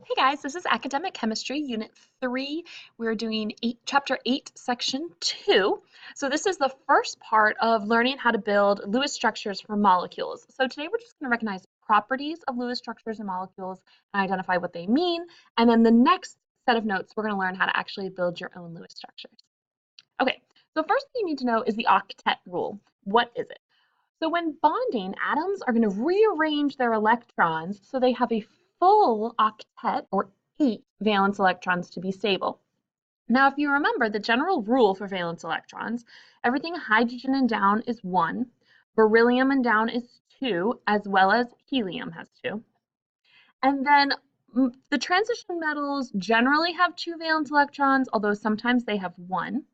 Hey guys, this is Academic Chemistry, Unit 3. We're doing Chapter 8, Section 2. So this is the first part of learning how to build Lewis structures for molecules. So today we're just going to recognize properties of Lewis structures and molecules and identify what they mean. And then the next set of notes, we're going to learn how to actually build your own Lewis structures. Okay, so first thing you need to know is the octet rule. What is it? So when bonding, atoms are going to rearrange their electrons so they have a full octet or 8 valence electrons to be stable. Now, if you remember the general rule for valence electrons, everything hydrogen and down is 1, beryllium and down is 2, as well as helium has 2. And then the transition metals generally have 2 valence electrons, although sometimes they have 1.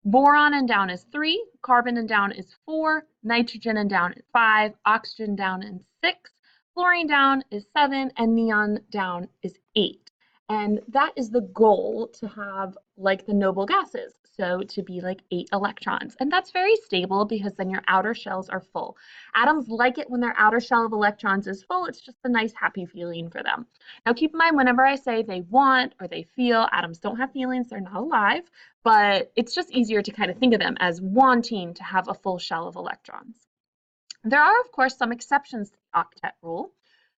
Boron and down is 3, carbon and down is 4, nitrogen and down is 5, oxygen down is 6, fluorine down is 7, and neon down is 8. And that is the goal, to have like the noble gases, so to be like 8 electrons. And that's very stable because then your outer shells are full. Atoms like it when their outer shell of electrons is full. It's just a nice happy feeling for them. Now keep in mind, whenever I say they want or they feel, atoms don't have feelings, they're not alive, but it's just easier to kind of think of them as wanting to have a full shell of electrons. There are, of course, some exceptions to the octet rule.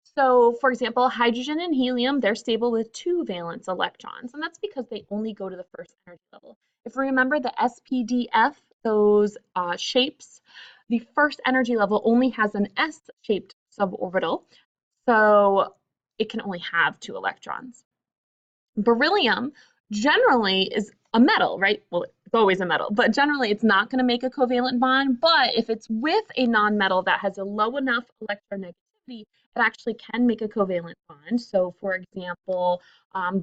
So, for example, hydrogen and helium, they're stable with 2 valence electrons, and that's because they only go to the first energy level. If we remember the SPDF, those shapes, the first energy level only has an S-shaped suborbital, so it can only have 2 electrons. Beryllium generally is a metal, right? Well, it's always a metal, but generally it's not going to make a covalent bond. But if it's with a nonmetal that has a low enough electronegativity, it actually can make a covalent bond. So, for example,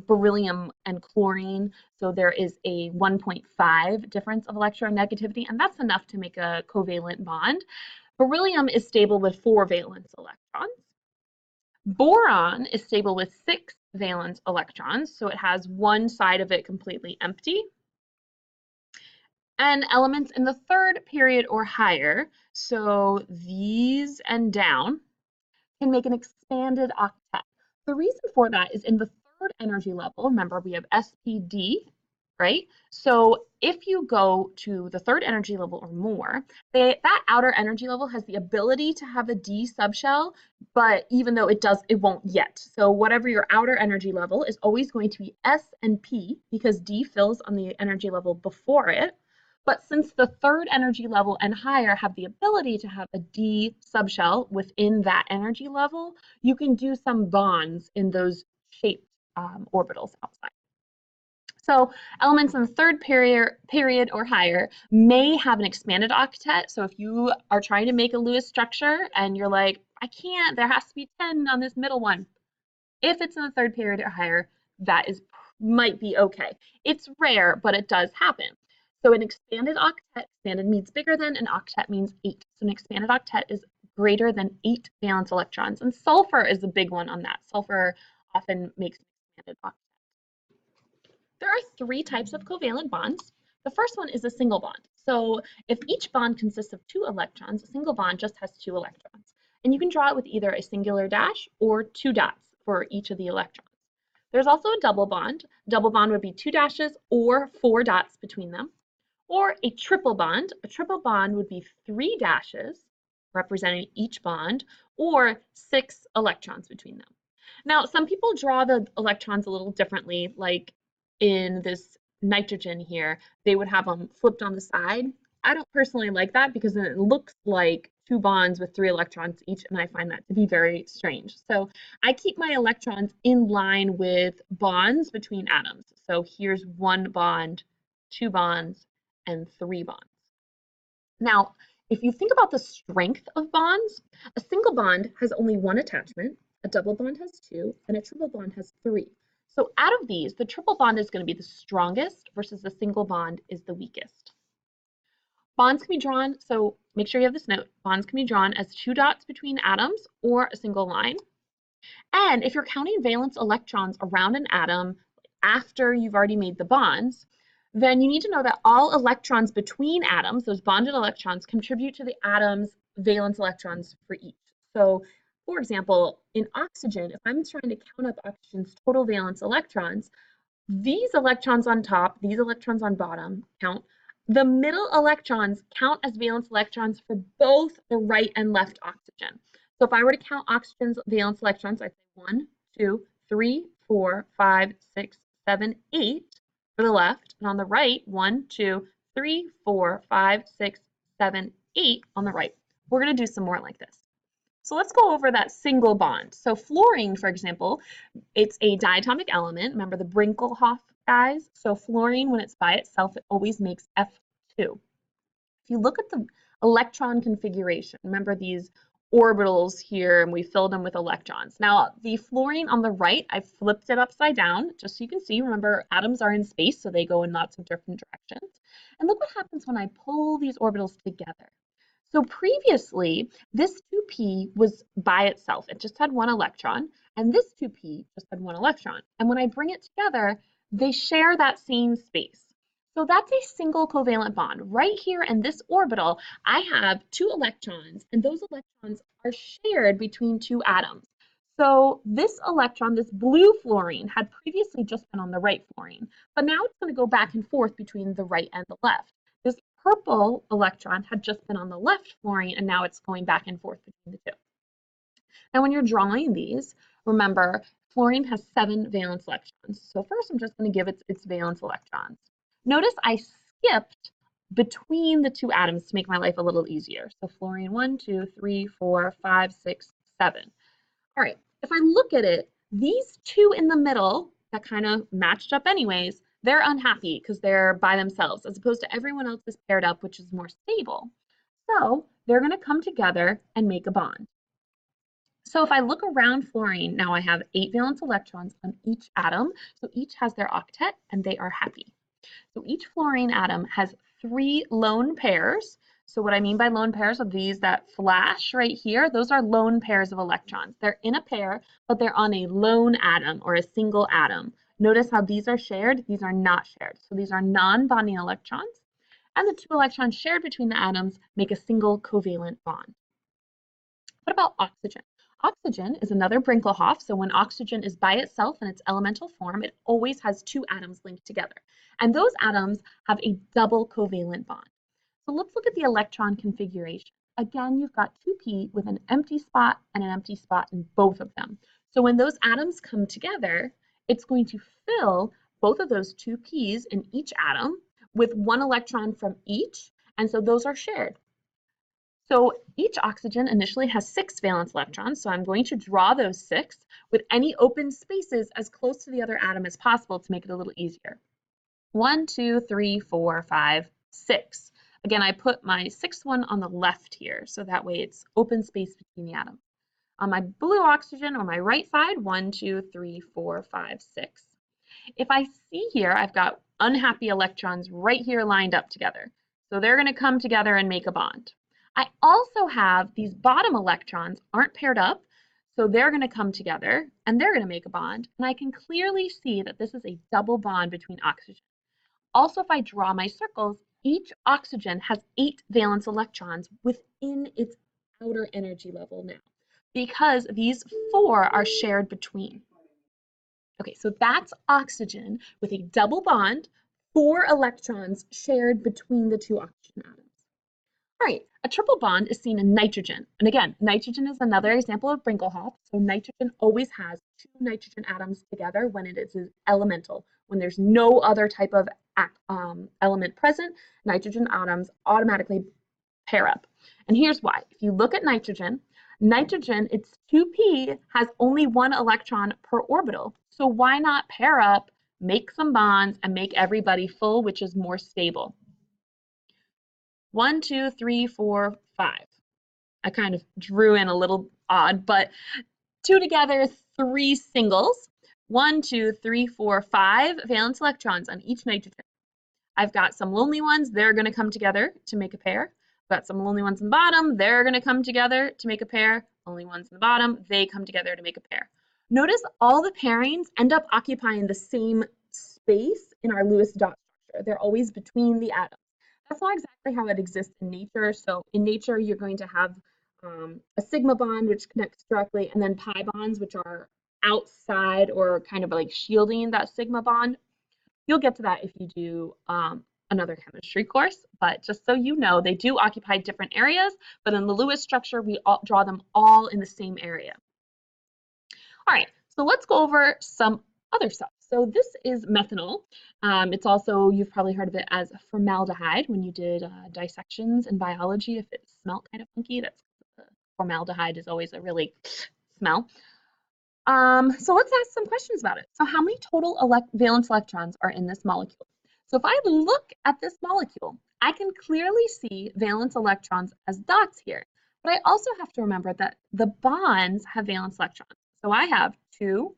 beryllium and chlorine, so there is a 1.5 difference of electronegativity, and that's enough to make a covalent bond. Beryllium is stable with 4 valence electrons. Boron is stable with 6 valence electrons, so it has one side of it completely empty. And elements in the third period or higher, so these and down, can make an expanded octet. The reason for that is in the third energy level, remember we have SPD, right? So if you go to the third energy level or more, that outer energy level has the ability to have a D subshell, but even though it won't yet. So whatever your outer energy level is always going to be S and P, because D fills on the energy level before it. But since the third energy level and higher have the ability to have a D subshell within that energy level, you can do some bonds in those shaped orbitals outside. So elements in the third period or higher may have an expanded octet. So if you are trying to make a Lewis structure and you're like, I can't, there has to be 10 on this middle one. If it's in the third period or higher, that might be okay. It's rare, but it does happen. So an expanded octet, expanded means bigger than, an octet means 8. So an expanded octet is greater than 8 valence electrons. And sulfur is the big one on that. Sulfur often makes an expanded octet. There are 3 types of covalent bonds. The first one is a single bond. So if each bond consists of 2 electrons, a single bond just has 2 electrons. And you can draw it with either a singular dash or 2 dots for each of the electrons. There's also a double bond. Double bond would be 2 dashes or 4 dots between them. Or a triple bond. A triple bond would be 3 dashes representing each bond, or 6 electrons between them. Now, some people draw the electrons a little differently, like in this nitrogen here, they would have them flipped on the side. I don't personally like that because then it looks like 2 bonds with 3 electrons each, and I find that to be very strange. So I keep my electrons in line with bonds between atoms. So here's 1 bond, 2 bonds, and 3 bonds. Now, if you think about the strength of bonds, a single bond has only 1 attachment, a double bond has 2, and a triple bond has 3. So out of these, the triple bond is going to be the strongest versus the single bond is the weakest. Bonds can be drawn, so make sure you have this note, bonds can be drawn as 2 dots between atoms or a single line. And if you're counting valence electrons around an atom after you've already made the bonds, then you need to know that all electrons between atoms, those bonded electrons, contribute to the atom's valence electrons for each. So For example, in oxygen, if I'm trying to count up oxygen's total valence electrons, these electrons on top, these electrons on bottom count. The middle electrons count as valence electrons for both the right and left oxygen. So if I were to count oxygen's valence electrons, I'd say 1, 2, 3, 4, 5, 6, 7, 8 for the left, and on the right, 1, 2, 3, 4, 5, 6, 7, 8 on the right. We're going to do some more like this. So let's go over that single bond. So fluorine, for example, it's a diatomic element. Remember the Brinkelhoff guys? So fluorine, when it's by itself, it always makes F2. If you look at the electron configuration, remember these orbitals here, and we filled them with electrons. Now, the fluorine on the right, I flipped it upside down, just so you can see. Remember, atoms are in space, so they go in lots of different directions. And look what happens when I pull these orbitals together. So previously, this 2p was by itself. It just had one electron, and this 2p just had one electron. And when I bring it together, they share that same space. So that's a single covalent bond. Right here in this orbital, I have two electrons, and those electrons are shared between two atoms. So this electron, this blue fluorine, had previously just been on the right fluorine, but now it's going to go back and forth between the right and the left. This purple electron had just been on the left fluorine, and now it's going back and forth between the two. Now, when you're drawing these, remember, fluorine has 7 valence electrons. So first, I'm just going to give it its valence electrons. Notice I skipped between the two atoms to make my life a little easier. So fluorine 1, 2, 3, 4, 5, 6, 7. All right, if I look at it, these two in the middle that kind of matched up anyways, they're unhappy because they're by themselves, as opposed to everyone else is paired up, which is more stable. So they're going to come together and make a bond. So if I look around fluorine, now I have 8 valence electrons on each atom, so each has their octet and they are happy. So each fluorine atom has 3 lone pairs. So what I mean by lone pairs are these that flash right here. Those are lone pairs of electrons. They're in a pair, but they're on a lone atom or a single atom. Notice how these are shared, these are not shared. So these are non-bonding electrons, and the 2 electrons shared between the atoms make a single covalent bond. What about oxygen? Oxygen is another Brinkelhoff, so when oxygen is by itself in its elemental form, it always has 2 atoms linked together. And those atoms have a double covalent bond. So let's look at the electron configuration. Again, you've got 2p with an empty spot and an empty spot in both of them. So when those atoms come together, it's going to fill both of those 2p's in each atom with 1 electron from each, and so those are shared. So each oxygen initially has 6 valence electrons, so I'm going to draw those 6 with any open spaces as close to the other atom as possible to make it a little easier. 1, 2, 3, 4, 5, 6. Again, I put my 6th one on the left here, so that way it's open space between the atoms. On my blue oxygen on my right side, 1, 2, 3, 4, 5, 6. If I see here, I've got unhappy electrons right here lined up together. So they're going to come together and make a bond. I also have these bottom electrons aren't paired up, so they're going to come together and they're going to make a bond. And I can clearly see that this is a double bond between oxygen. Also, if I draw my circles, each oxygen has 8 valence electrons within its outer energy level now, because these 4 are shared between. Okay, so that's oxygen with a double bond, 4 electrons shared between the 2 oxygen atoms. All right, a triple bond is seen in nitrogen. And again, nitrogen is another example of Brinkelhoff. So nitrogen always has 2 nitrogen atoms together when it is elemental. When there's no other type of element present, nitrogen atoms automatically pair up. And here's why. If you look at nitrogen, its 2p has only 1 electron per orbital. So why not pair up, make some bonds, and make everybody full, which is more stable? 1, 2, 3, 4, 5. I kind of drew in a little odd, but 2 together, 3 singles. 1, 2, 3, 4, 5 valence electrons on each nitrogen. I've got some lonely ones, they're going to come together to make a pair. I've got some lonely ones in the bottom, they're going to come together to make a pair. Lonely ones in the bottom, they come together to make a pair. Notice all the pairings end up occupying the same space in our Lewis dot structure. They're always between the atoms. That's not exactly how it exists in nature. So in nature, you're going to have a sigma bond, which connects directly, and then pi bonds, which are outside or kind of like shielding that sigma bond. You'll get to that if you do another chemistry course, but just so you know, they do occupy different areas, but in the Lewis structure, we draw them all in the same area. All right, so let's go over some other stuff. So this is methanol. It's also, you've probably heard of it as formaldehyde when you did dissections in biology. If it smelled kind of funky, that's formaldehyde is always a really smell. So let's ask some questions about it. So how many total valence electrons are in this molecule? So if I look at this molecule, I can clearly see valence electrons as dots here, but I also have to remember that the bonds have valence electrons. So I have 2,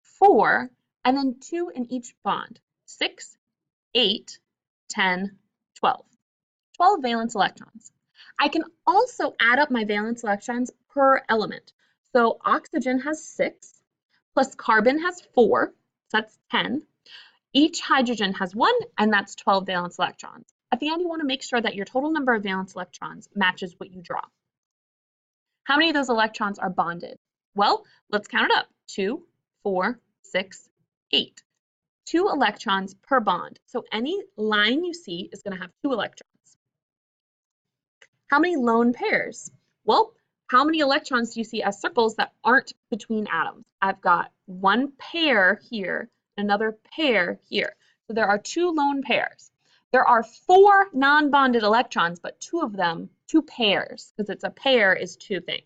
4, and then 2 in each bond, 6, 8, 10, 12. 12 valence electrons. I can also add up my valence electrons per element. So oxygen has 6, plus carbon has 4, so that's 10. Each hydrogen has 1, and that's 12 valence electrons. At the end, you want to make sure that your total number of valence electrons matches what you draw. How many of those electrons are bonded? Well, let's count it up. 2, 4, 6, 8. 2 electrons per bond. So any line you see is going to have 2 electrons. How many lone pairs? Well, how many electrons do you see as circles that aren't between atoms? I've got 1 pair here, another pair here. So there are 2 lone pairs. There are 4 non-bonded electrons, but 2 of them, 2 pairs, because it's a pair is 2 things.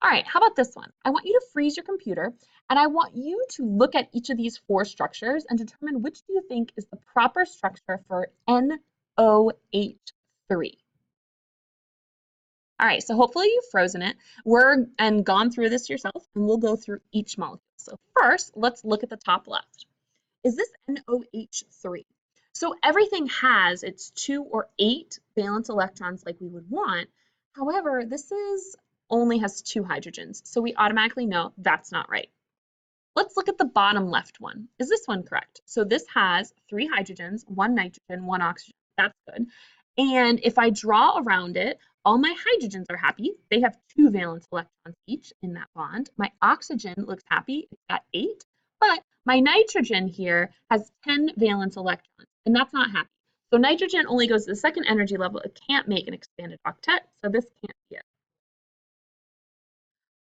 All right, how about this one? I want you to freeze your computer, and I want you to look at each of these 4 structures and determine which do you think is the proper structure for NOH3. All right, so hopefully you've frozen it and gone through this yourself, and we'll go through each molecule. So first, let's look at the top left. Is this NOH3? So everything has its 2 or 8 valence electrons like we would want. However, this only has 2 hydrogens, so we automatically know that's not right. Let's look at the bottom left one. Is this one correct? So this has 3 hydrogens, 1 nitrogen, 1 oxygen. That's good. And if I draw around it, all my hydrogens are happy. They have 2 valence electrons each in that bond. My oxygen looks happy. It's got 8. But my nitrogen here has 10 valence electrons, and that's not happy. So nitrogen only goes to the second energy level. It can't make an expanded octet, so this can't be it.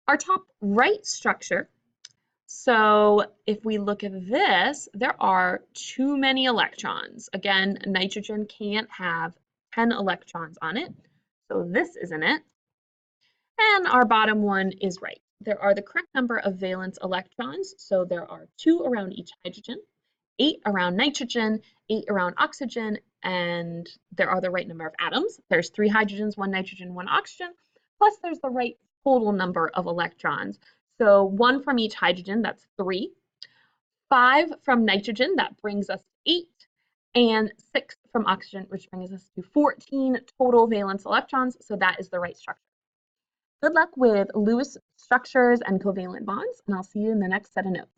Our top right structure, so if we look at this, there are too many electrons. Again, nitrogen can't have 10 electrons on it, so this isn't it. And our bottom one is right. There are the correct number of valence electrons, so there are 2 around each hydrogen, 8 around nitrogen, 8 around oxygen, and there are the right number of atoms. There's 3 hydrogens, 1 nitrogen, 1 oxygen, plus there's the right total number of electrons. So 1 from each hydrogen, that's 3. 5 from nitrogen, that brings us 8. And 6 from oxygen, which brings us to 14 total valence electrons. So that is the right structure. Good luck with Lewis structures and covalent bonds, and I'll see you in the next set of notes.